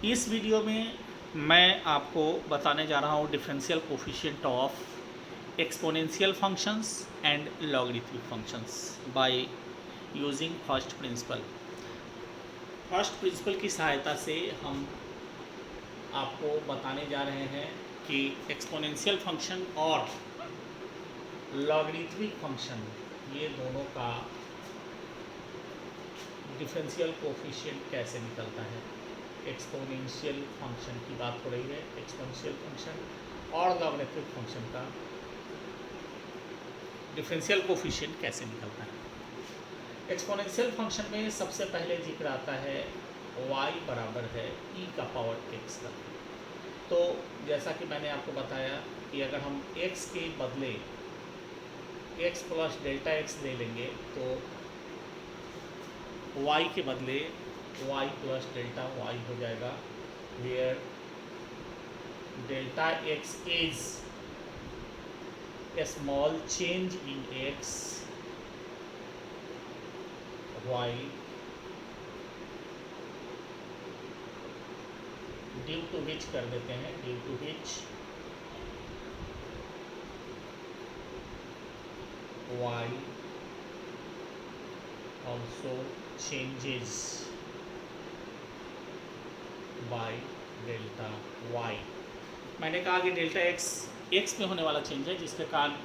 इस वीडियो में मैं आपको बताने जा रहा हूँ differential coefficient of exponential functions and logarithmic functions by using first principle. First principle की सहायता से हम आपको बताने जा रहे हैं कि एक्सपोनेंशियल फंक्शन और लॉगरिथमिक फंक्शन ये दोनों का डिफरेंशियल कोफिशिएंट कैसे निकलता है। एक्सपोनेंशियल फंक्शन की बात हो रही है, एक्सपोनेंशियल फंक्शन और लॉगरिथमिक फंक्शन का डिफरेंशियल कोफिशिएंट कैसे निकलता है। एक्सपोनेंशियल फंक्शन में सबसे पहले जिक्र आता है y बराबर है e का पावर x का। तो जैसा कि मैंने आपको बताया कि अगर हम x के बदले x प्लस डेल्टा x ले लेंगे तो y के बदले y प्लस डेल्टा y हो जाएगा, where delta x is a small change in x, y due to which कर देते हैं, due to which y also changes by delta y। मैंने कहा कि डेल्टा x में होने वाला चेंज है जिसके कारण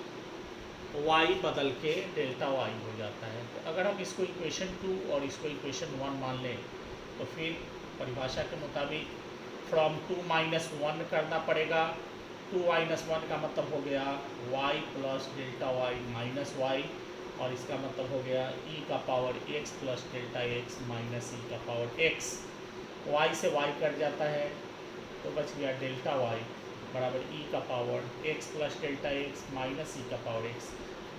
y बदल के डेल्टा y हो जाता है। तो अगर हम इसको इक्वेशन 2 और इसको इक्वेशन 1 मान लें तो फिर परिभाषा के मुताबिक फ्रॉम 2 माइनस 1 करना पड़ेगा। 2 माइनस 1 का मतलब हो गया y plus delta y minus y, और इसका मतलब हो गया e का power x plus delta x minus e का पावर x। y से y कट जाता है तो बच गया डेल्टा y बराबर e का power x plus delta x minus e का पावर x।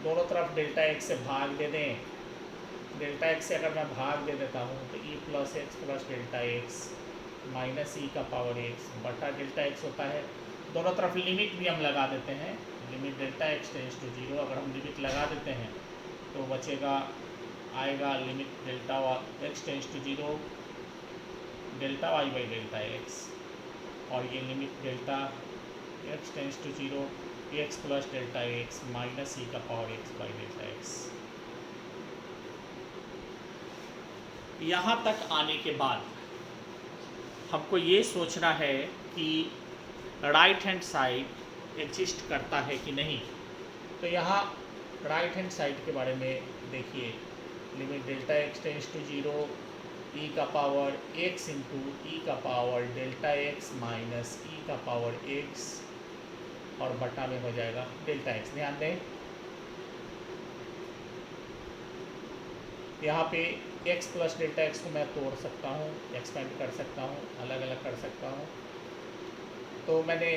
दोनों तरफ डेल्टा x से भाग दे दें, डेल्टा x से अगर मैं भाग दे देता हूँ तो e plus x plus delta x minus e का पावर x बटा डेल्टा x होता है। दोनों तरफ लिमिट भी हम लगा देते हैं, limit delta x tends to 0 अगर हम लिमिट लगा देते हैं तो बचेगा आएगा limit delta x tends to 0 delta y by delta x, और ये limit delta x tends to 0 x plus delta x minus e का power x by delta x। यहाँ तक आने के बाद हमको ये सोचना है कि राइट हैंड साइड एग्जिस्ट करता है कि नहीं। तो यहाँ राइट हैंड साइड के बारे में देखिए, limit delta x tends to 0 e का पावर x इंटू ई का power delta x minus e का पावर x और बटा में हो जाएगा डेल्टा x। ध्यान दें यहाँ पे x प्लस डेल्टा x को मैं तोड़ सकता हूँ, एक्सपेंड कर सकता हूँ, अलग अलग कर सकता हूँ। तो मैंने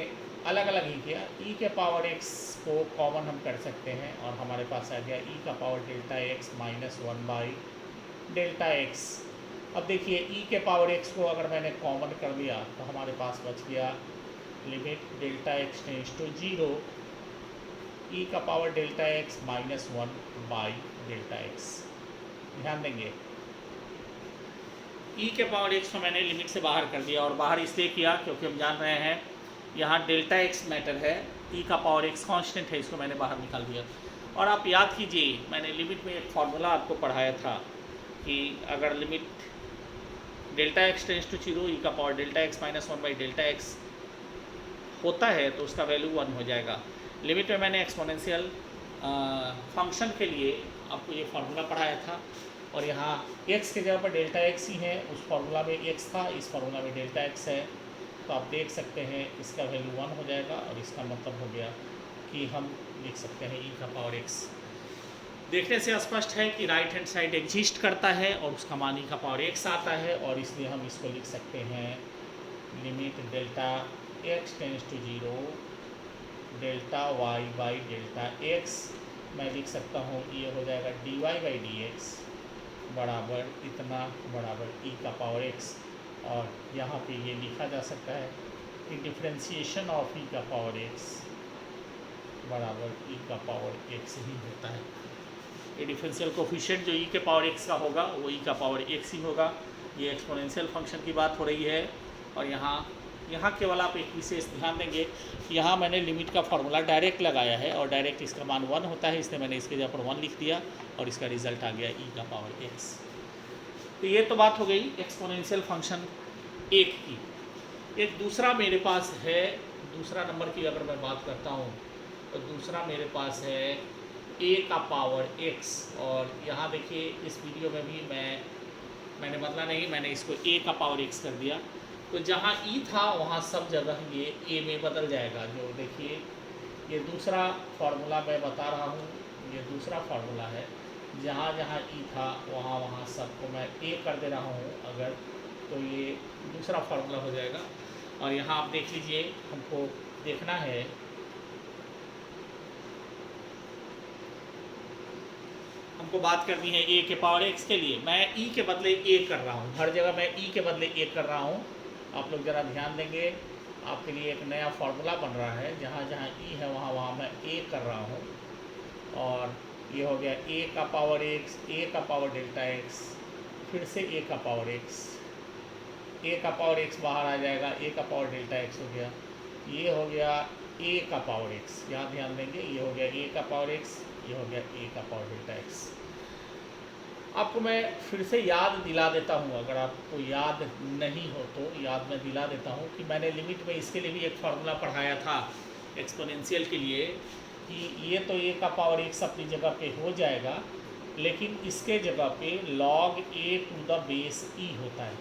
अलग अलग ही किया, e के पावर x को कॉमन हम कर सकते हैं और हमारे पास आ गया e का power delta x minus 1 by delta x। अब देखिए e के पावर x को अगर मैंने कॉमन कर दिया तो हमारे पास बच गया limit delta x tends to 0 e का power delta x minus 1 by delta x। ध्यान देंगे e के पावर x को मैंने लिमिट से बाहर कर दिया, और बाहर इसलिए किया क्योंकि हम जान रहे हैं यहाँ डेल्टा x मैटर है, e का पावर x कांस्टेंट है, इसको मैंने बाहर निकाल दिया। और आप याद कीजिए मैंने लिमिट में एक फार्मूला आपको पढ़ाया था कि अगर limit delta x tends to 0 e का power delta x minus 1 by delta x होता है तो उसका वैल्यू 1 हो जाएगा। लिमिट में मैंने एक्सपोनेंशियल फंक्शन के लिए आपको ये फार्मूला पढ़ाया था, और यहाँ x के जगह पर डेल्टा x ही है, उस फार्मूला में x था, इस फार्मूला में डेल्टा x है। तो आप देख सकते हैं इसका वैल्यू 1 हो जाएगा, और इसका मतलब हो गया कि हम लिख सकते हैं e का पावर x। देखने से स्पष्ट है कि राइट हैंड साइड एग्जिस्ट करता है और उसका मान e का पावर x आता है, और इसलिए हम इसको लिख सकते हैं limit delta x tends to 0 delta y by delta x। मैं लिख सकता हूँ ये हो जाएगा dy बाई dx बराबर इतना बराबर e का पावर x, और यहाँ पे ये लिखा जा सकता है कि डिफरेंशिएशन ऑफ e का पावर x बराबर e का पावर x ही होता है। ये डिफरेंशियल कोफिशिएंट जो e के पावर x का होगा वो e का पावर x ही होगा। ये एक्सपोनेंशियल फंक्शन की बात हो रही है, और यहाँ केवल आप एक विशेष ध्यान देंगे, यहाँ मैंने लिमिट का फार्मूला डायरेक्ट लगाया है और डायरेक्ट इसका मान 1 होता है, इसलिए मैंने इसके जगह पर 1 लिख दिया और इसका रिजल्ट आ गया e का पावर x। तो ये तो बात हो गई एक्सपोनेंशियल फंक्शन 1 की। एक दूसरा मेरे पास है, दूसरा नंबर की अगर मैं बात करता हूँ तो दूसरा मेरे पास है a का पावर x। और यहाँ देखिए इस वीडियो में भी मैंने बदला नहीं, मैंने इसको a का पावर x कर दिया। तो जहाँ e था वहाँ सब जगह ये a में बदल जाएगा। जो देखिए ये दूसरा फार्मूला मैं बता रहा हूँ, ये दूसरा फार्मूला है, जहाँ जहाँ e था वहाँ वहाँ सबको मैं a कर दे रहा हूँ अगर, तो ये दूसरा फार्मूला हो जाएगा। और यहाँ आप देख लीजिए, हमको देखना है हमको बात करनी है a के पावर x के लिए। मैं e के बदले a कर रहा हूँ, हर जगह मैं e के बदले a कर रहा हूँ। आप लोग ज़रा ध्यान देंगे, आपके लिए एक नया फार्मूला बन रहा है, जहाँ जहाँ e है वहाँ वहाँ मैं a कर रहा हूँ। और ये हो गया a का पावर x, a का पावर डेल्टा x, फिर से a का पावर x, a का पावर x बाहर आ जाएगा, a का पावर डेल्टा x हो गया, ये हो गया a का पावर x, यहाँ ध्यान देंगे, ये हो गया a का पावर x, ये हो गया a का पावर डेल्टा x। आपको मैं फिर से याद दिला देता हूँ, अगर आपको याद नहीं हो तो याद मैं दिला देता हूँ कि मैंने लिमिट में इसके लिए भी एक फार्मूला पढ़ाया था एक्सपोनेंशियल के लिए, कि ये तो a का पावर x अपनी जगह पे हो जाएगा, लेकिन इसके जगह पे log a to the base e होता है।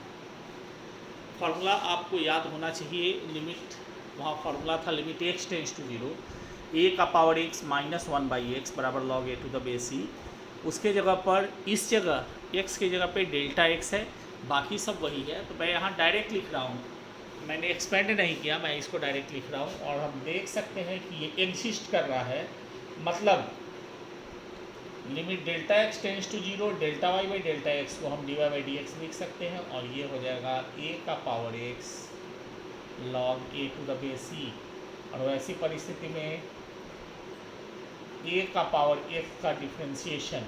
फार्मूला आपको याद होना चाहिए, लिमिट वहाँ फार्मूला था limit x tends to 0, a का पावर x माइनस 1/x बराबर log a to the base e। उसके जगह पर इस जगह x की जगह पे डेल्टा x है, बाकी सब वही है। तो मैं यहाँ डायरेक्ट लिख रहा हूँ, मैंने एक्सपेंड नहीं किया, मैं इसको डायरेक्ट लिख रहा हूँ। और हम देख सकते हैं कि ये एग्जिस्ट कर रहा है, मतलब limit delta x tends to 0 delta y by delta x को हम dy बाई dx लिख सकते हैं। और ये हो जाएगा a का power x log a to the base e। और वैसी परिस्थिति में a का पावर x का डिफ्रेंशिएशन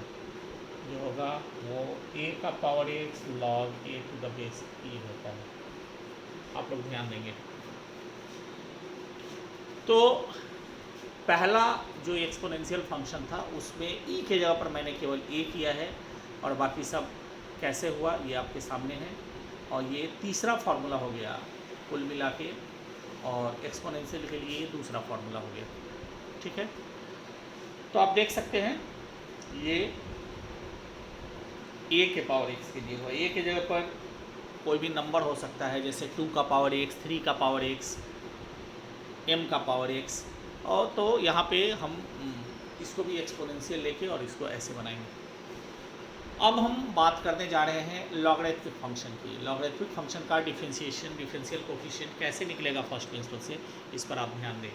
जो होगा वो a का power x log a to the base e होता है। आप लोग ध्यान देंगे। तो पहला जो एक्सपोनेंशियल फंक्शन था उसमें e के जगह पर मैंने केवल a किया है, और बाकी सब कैसे हुआ ये आपके सामने है। और ये तीसरा फार्मूला हो गया कुल मिला के, और एक्सपोनेंशियल के लिए ये दूसरा फार्मूला हो गया। ठीक है, तो आप देख सकते हैं ये a के पावर x के लिए हुआ। a के जगह पर कोई भी नंबर हो सकता है, जैसे 2 का पावर x, 3 का पावर x, m का पावर x। और तो यहाँ पे हम इसको भी एक्सपोनेंशियल लेके और इसको ऐसे बनाएंगे। अब हम बात करने जा रहे हैं लॉगरिथमिक फंक्शन की। लॉगरिथमिक फंक्शन का डिफरेंशिएशन, डिफरेंशियल कोफिशिएंट कैसे निकलेगा फर्स्ट प्रिंसिपल से, इस पर आप ध्यान दें।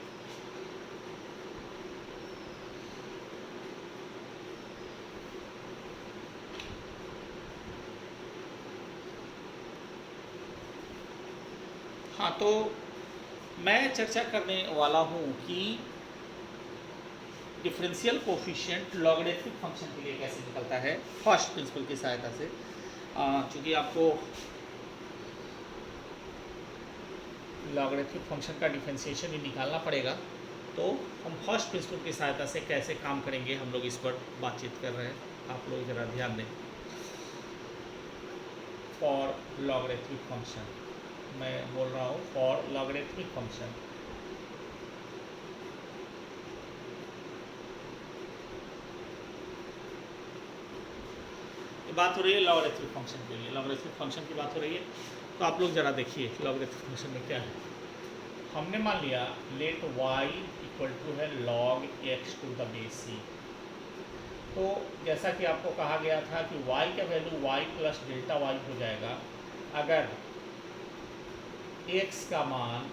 हाँ, तो मैं चर्चा करने वाला हूँ कि डिफरेंशियल कोफिशिएंट लॉगरिथमिक फंक्शन के लिए कैसे निकलता है फर्स्ट प्रिंसिपल की सहायता से। चूँकि आपको लॉगरिथमिक फंक्शन का डिफरेंशिएशन भी निकालना पड़ेगा, तो हम फर्स्ट प्रिंसिपल की सहायता से कैसे काम करेंगे हम लोग इस पर बातचीत कर रहे हैं। आप लोग ज़रा ध्यान दें। फॉर लॉगरिथमिक फंक्शन, मैं बोल रहा हूँ फॉर लॉगरिथमिक फंक्शन। ये बात हो रही है लॉगरिथमिक फंक्शन के लिए, लॉगरिथमिक फंक्शन की बात हो रही है। तो आप लोग ज़रा देखिए लॉगरिथमिक फंक्शन में क्या है। हमने मान लिया लेट y इक्वल टू है log x to the base c। तो जैसा कि आपको कहा गया था कि y का value y plus delta y हो जाएगा अगर x का मान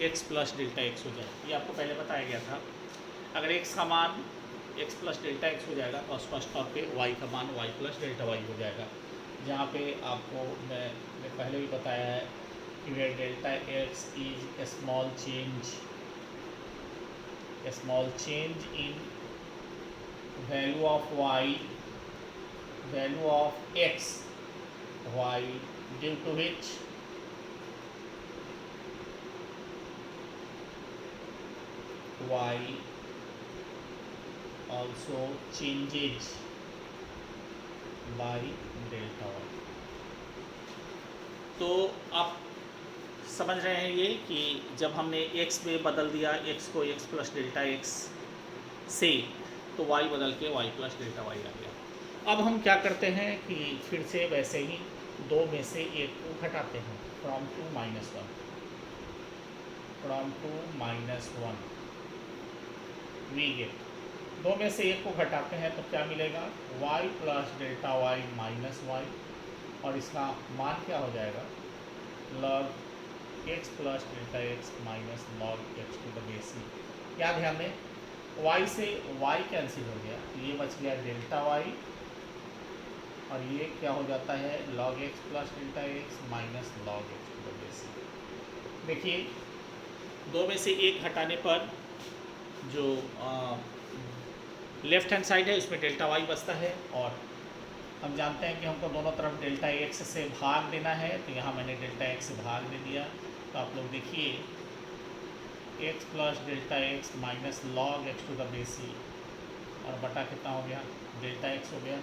x प्लस डेल्टा x हो जाए। ये आपको पहले बताया गया था। अगर x का मान x प्लस डेल्टा x हो जाएगा तो स्पष्ट तौर पे y का मान y प्लस डेल्टा y हो जाएगा। जहाँ पे आपको मैंने पहले भी बताया है कि where delta x is a small change in value of y, value of x y due to which y also changes by delta y। तो आप समझ रहे हैं ये कि जब हमने x में बदल दिया x को x प्लस डेल्टा x से, तो y बदल के y प्लस डेल्टा y आ गया। अब हम क्या करते हैं कि फिर से वैसे ही दो में से एक को घटाते हैं, from two minus one we get, दो में से एक को घटाते हैं तो क्या मिलेगा, y plus delta y minus Y, और इसका मान क्या हो जाएगा, log x plus delta x minus log x to the base c। क्या ध्यान दें, y से y कैंसिल हो गया, ये बच गया डेल्टा y, और ये क्या हो जाता है, log x plus delta x minus log x to the base c। देखिए दो में से एक घटाने पर जो लेफ्ट हैंड साइड है उसमें डेल्टा y बचता है, और हम जानते हैं कि हमको दोनों तरफ डेल्टा x से भाग देना है, तो यहाँ मैंने डेल्टा x से भाग दे दिया। तो आप लोग देखिए x plus delta x minus log x to the base c, और बटा कितना हो गया, डेल्टा x हो गया।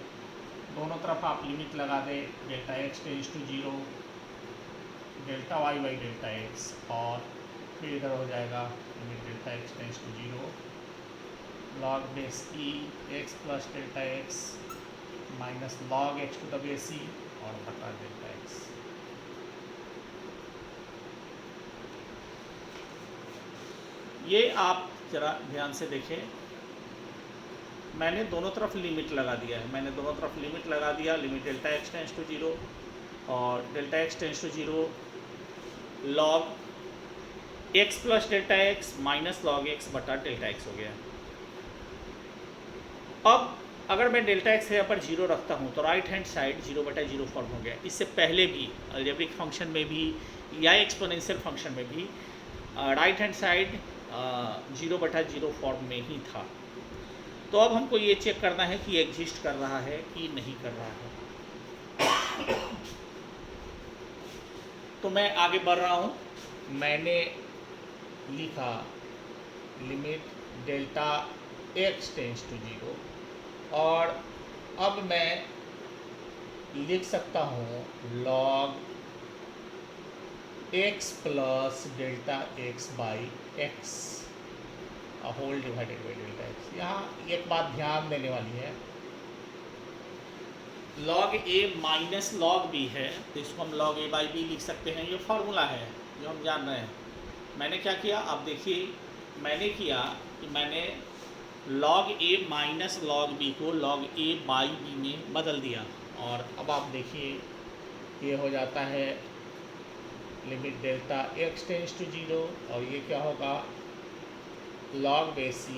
दोनों तरफ आप लिमिट लगा दें, delta x tends to 0, delta y by delta x, और फिर इधर हो जाएगा limit delta x tends to 0 log base e x plus delta x minus log x to the base c, और बटा डेल्टा x। ये आप जरा ध्यान से देखें, मैंने दोनों तरफ लिमिट लगा दिया है, limit delta x tends to 0 और delta x tends to 0 log x plus delta x minus log x बटा डेल्टा x हो गया। अब अगर मैं डेल्टा x यहाँ पर 0 रखता हूँ तो राइट हैंड साइड 0 बटा 0 फॉर्म हो गया। इससे पहले भी अलजेब्रिक फंक्शन में भी या एक्सपोनेंशियल फंक्शन में भी राइट हैंड साइड 0 बटा 0 फॉर्म में ही था। तो अब हमको ये चेक करना है कि एग्जिस्ट कर रहा है कि नहीं कर रहा है। तो मैं आगे बढ़ रहा हूँ, मैंने लिखा limit delta x tends to 0, और अब मैं लिख सकता हूँ log x plus delta x by x whole divided by delta x। यहाँ एक बात ध्यान देने वाली है, log a minus log b है, तो इसको हम log a बाई b लिख सकते हैं। ये फार्मूला है जो हम जान रहे हैं। मैंने क्या किया, आप देखिए, मैंने किया कि मैंने log a minus log b को log a बाई b में बदल दिया, और अब आप देखिए ये हो जाता है limit delta x tends to 0, और ये क्या होगा, log base c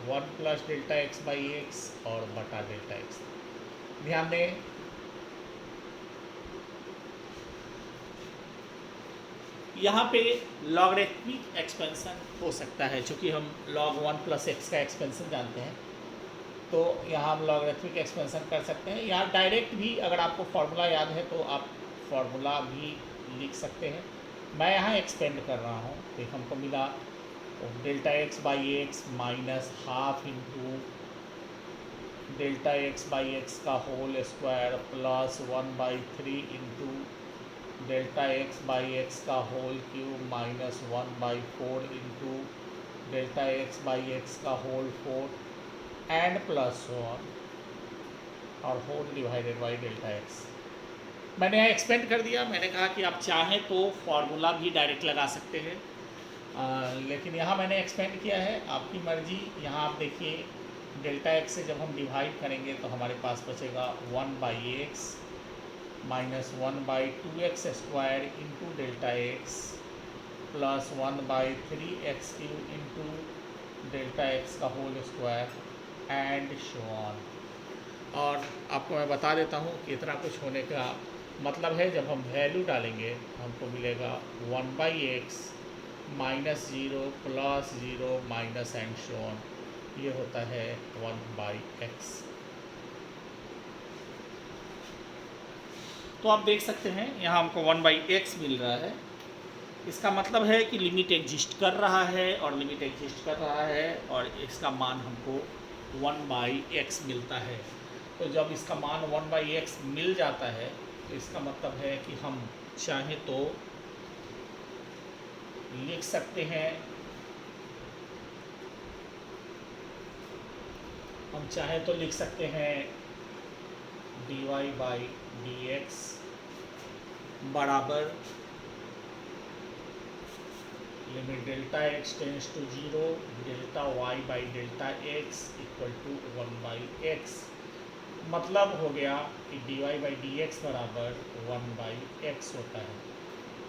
1 plus delta x by x और बटा डेल्टा x। ध्यान दें, यहाँ पे लॉगरिथमिक एक्सपेंशन हो सकता है, चूँकि हम log 1 प्लस x का एक्सपेंशन जानते हैं, तो यहाँ हम लॉगरिथमिक एक्सपेंशन कर सकते हैं। यहाँ डायरेक्ट भी अगर आपको फार्मूला याद है तो आप फार्मूला भी लिख सकते हैं। मैं यहाँ एक्सपेंड कर रहा हूँ, तो हमको मिला delta x by x minus half into delta x by x का whole square plus 1/3 into delta x by x का whole cube minus 1/4 into delta x by x का होल 4 एंड प्लस 1 और whole divided by delta x। मैंने यहाँ expand कर दिया। मैंने कहा कि आप चाहें तो फार्मूला भी डायरेक्ट लगा सकते हैं, लेकिन यहाँ मैंने एक्सपेंड किया है, आपकी मर्जी। यहाँ आप देखिए डेल्टा x से जब हम डिवाइड करेंगे तो हमारे पास बचेगा 1/x minus 1/2x square into delta x plus 1/3x cube into delta x का whole square and so on. और आपको मैं बता देता हूँ कि इतना कुछ होने का मतलब है, जब हम वैल्यू डालेंगे हमको मिलेगा 1/x minus 0 plus 0 minus and so on. ये होता है 1/x। तो आप देख सकते हैं यहाँ हमको 1/x मिल रहा है, इसका मतलब है कि लिमिट एग्जिस्ट कर रहा है और लिमिट एग्जिस्ट कर रहा है और इसका मान हमको 1/x मिलता है। तो जब इसका मान 1/x मिल जाता है तो इसका मतलब है कि हम चाहें तो लिख सकते हैं, हम चाहें तो लिख सकते हैं dy/dx बराबर limit delta x tends to 0 delta y/डेल्टा x इक्वल टू 1/x। मतलब हो गया कि dy/dx बराबर 1/x होता है।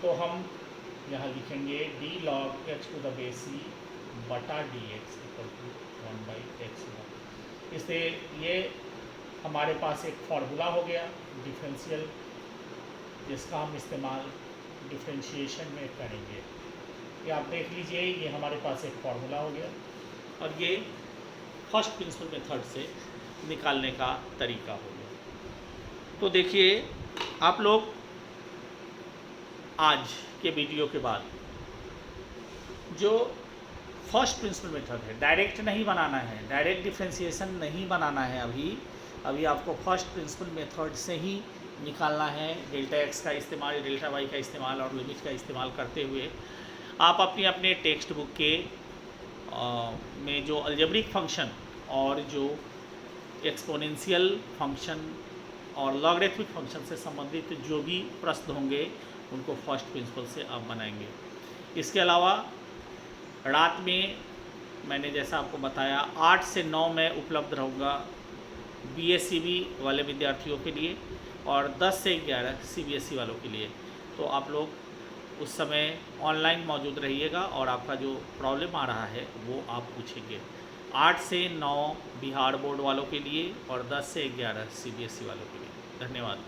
तो हम यहाँ लिखेंगे d log x to the base e बटा dx इक्वल टू 1/x होगा। इससे ये हमारे पास एक फार्मूला हो गया डिफरेंशियल, जिसका हम इस्तेमाल डिफरेंशिएशन में करेंगे। ये आप देख लीजिए, ये हमारे पास एक फार्मूला हो गया और ये फर्स्ट प्रिंसिपल मेथड से निकालने का तरीका हो गया। तो देखिए आप लोग आज के वीडियो के बाद जो फर्स्ट प्रिंसिपल मेथड है, डायरेक्ट नहीं बनाना है, डायरेक्ट डिफरेंशिएशन नहीं बनाना है, अभी आपको फर्स्ट प्रिंसिपल मेथड से ही निकालना है। डेल्टा एक्स का इस्तेमाल, डेल्टा वाई का इस्तेमाल और लिमिट का इस्तेमाल करते हुए आप अपने टेक्स्ट बुक के में जो अलजेब्रिक फंक्शन और जो एक्सपोनेंशियल फंक्शन और लॉगरिथमिक फंक्शन से संबंधित जो भी प्रश्न होंगे उनको फर्स्ट प्रिंसिपल से आप बनाएंगे। इसके अलावा रात में मैंने जैसा आपको बताया 8 से 9 में उपलब्ध रहूँगा BSCB वाले विद्यार्थियों के लिए और 10 से 11 CBSE वालों के लिए। तो आप लोग उस समय ऑनलाइन मौजूद रहिएगा और आपका जो प्रॉब्लम आ रहा है वो आप पूछेंगे। 8 से 9 बिहार बोर्ड वालों के लिए और 10 से 11 CBSE वालों के लिए। धन्यवाद।